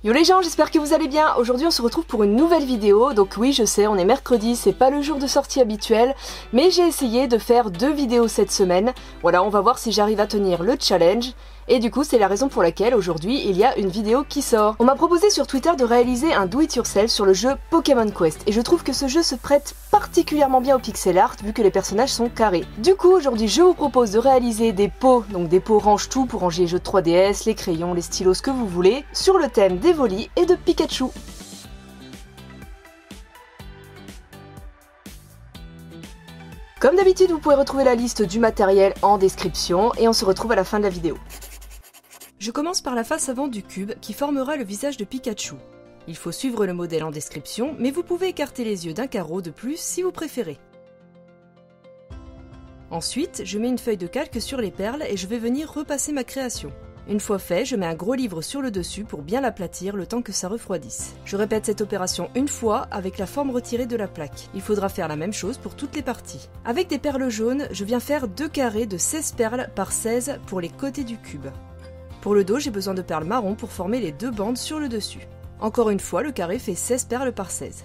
Yo les gens, j'espère que vous allez bien. Aujourd'hui on se retrouve pour une nouvelle vidéo. Donc oui, je sais, on est mercredi, c'est pas le jour de sortie habituel, mais j'ai essayé de faire 2 vidéos cette semaine. Voilà, on va voir si j'arrive à tenir le challenge. Et du coup, c'est la raison pour laquelle aujourd'hui il y a une vidéo qui sort. On m'a proposé sur Twitter de réaliser un do-it-yourself sur le jeu Pokémon Quest. Et je trouve que ce jeu se prête particulièrement bien au pixel art vu que les personnages sont carrés. Du coup, aujourd'hui je vous propose de réaliser des pots, donc des pots range-tout pour ranger les jeux de 3DS, les crayons, les stylos, ce que vous voulez, sur le thème d'Evoli et de Pikachu. Comme d'habitude, vous pouvez retrouver la liste du matériel en description et on se retrouve à la fin de la vidéo. Je commence par la face avant du cube qui formera le visage de Pikachu. Il faut suivre le modèle en description, mais vous pouvez écarter les yeux d'un carreau de plus si vous préférez. Ensuite, je mets une feuille de calque sur les perles et je vais venir repasser ma création. Une fois fait, je mets un gros livre sur le dessus pour bien l'aplatir le temps que ça refroidisse. Je répète cette opération une fois avec la forme retirée de la plaque. Il faudra faire la même chose pour toutes les parties. Avec des perles jaunes, je viens faire 2 carrés de 16 perles par 16 pour les côtés du cube. Pour le dos, j'ai besoin de perles marron pour former les 2 bandes sur le dessus. Encore une fois, le carré fait 16 perles par 16.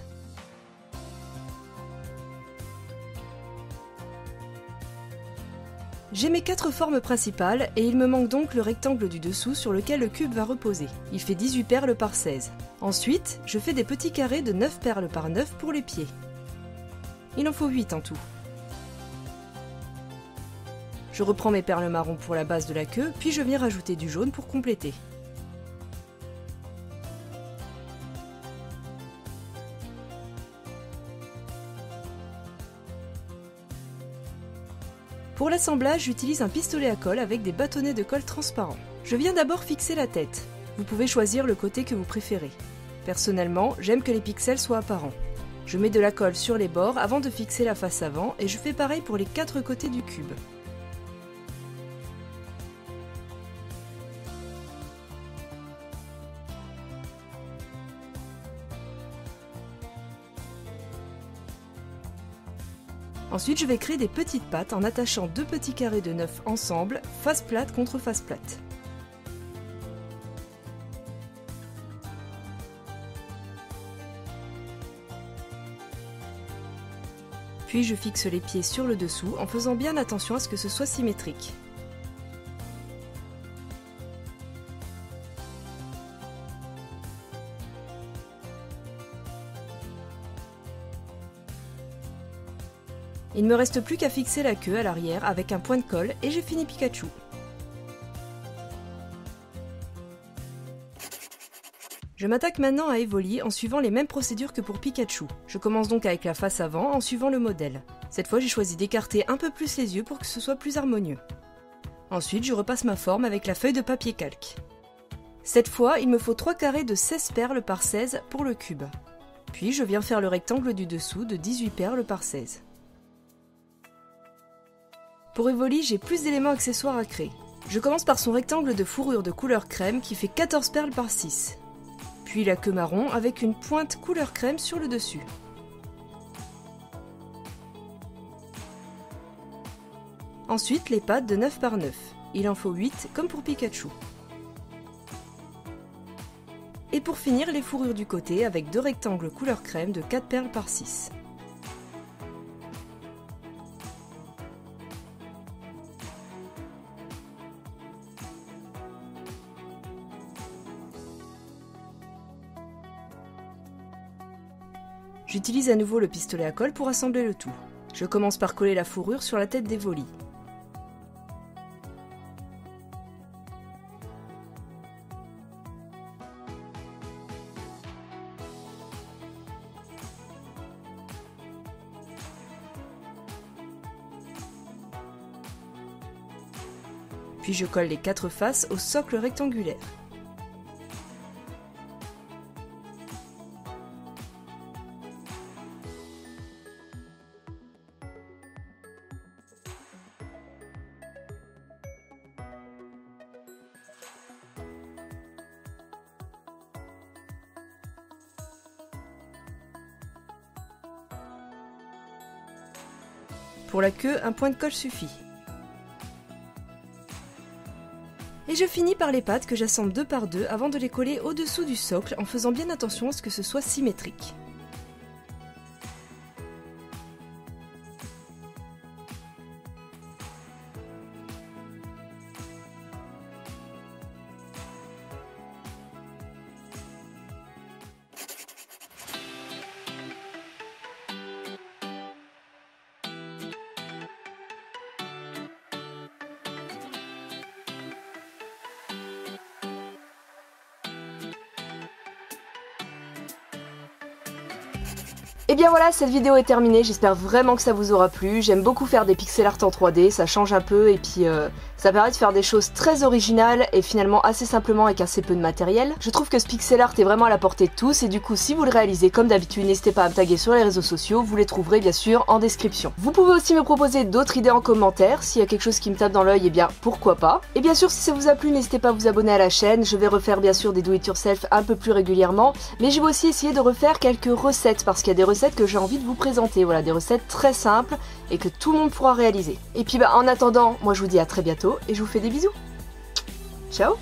J'ai mes 4 formes principales et il me manque donc le rectangle du dessous sur lequel le cube va reposer. Il fait 18 perles par 16. Ensuite, je fais des petits carrés de 9 perles par 9 pour les pieds. Il en faut 8 en tout. Je reprends mes perles marron pour la base de la queue, puis je viens rajouter du jaune pour compléter. Pour l'assemblage, j'utilise un pistolet à colle avec des bâtonnets de colle transparents. Je viens d'abord fixer la tête. Vous pouvez choisir le côté que vous préférez. Personnellement, j'aime que les pixels soient apparents. Je mets de la colle sur les bords avant de fixer la face avant et je fais pareil pour les 4 côtés du cube. Ensuite, je vais créer des petites pattes en attachant 2 petits carrés de 9 ensemble, face plate contre face plate. Puis je fixe les pieds sur le dessous en faisant bien attention à ce que ce soit symétrique. Il ne me reste plus qu'à fixer la queue à l'arrière avec un point de colle et j'ai fini Pikachu. Je m'attaque maintenant à Evoli en suivant les mêmes procédures que pour Pikachu. Je commence donc avec la face avant en suivant le modèle. Cette fois j'ai choisi d'écarter un peu plus les yeux pour que ce soit plus harmonieux. Ensuite je repasse ma forme avec la feuille de papier calque. Cette fois il me faut 3 carrés de 16 perles par 16 pour le cube. Puis je viens faire le rectangle du dessous de 18 perles par 16. Pour Evoli, j'ai plus d'éléments accessoires à créer. Je commence par son rectangle de fourrure de couleur crème qui fait 14 perles par 6. Puis la queue marron avec une pointe couleur crème sur le dessus. Ensuite, les pattes de 9 par 9. Il en faut 8 comme pour Pikachu. Et pour finir, les fourrures du côté avec 2 rectangles couleur crème de 4 perles par 6. J'utilise à nouveau le pistolet à colle pour assembler le tout. Je commence par coller la fourrure sur la tête d'Evoli. Puis je colle les 4 faces au socle rectangulaire. Pour la queue, un point de colle suffit. Et je finis par les pattes que j'assemble 2 par 2 avant de les coller au-dessous du socle en faisant bien attention à ce que ce soit symétrique. Et bien voilà, cette vidéo est terminée, j'espère vraiment que ça vous aura plu. J'aime beaucoup faire des pixel art en 3D, ça change un peu et puis ça permet de faire des choses très originales et finalement assez simplement avec assez peu de matériel. Je trouve que ce pixel art est vraiment à la portée de tous et du coup si vous le réalisez comme d'habitude, n'hésitez pas à me taguer sur les réseaux sociaux, vous les trouverez bien sûr en description. Vous pouvez aussi me proposer d'autres idées en commentaire, s'il y a quelque chose qui me tape dans l'œil, et bien pourquoi pas. Et bien sûr si ça vous a plu, n'hésitez pas à vous abonner à la chaîne, je vais refaire bien sûr des do it yourself un peu plus régulièrement, mais je vais aussi essayer de refaire quelques recettes parce qu'il y a des recettes que j'ai envie de vous présenter, voilà, des recettes très simples et que tout le monde pourra réaliser. Et puis en attendant, moi je vous dis à très bientôt et je vous fais des bisous. Ciao!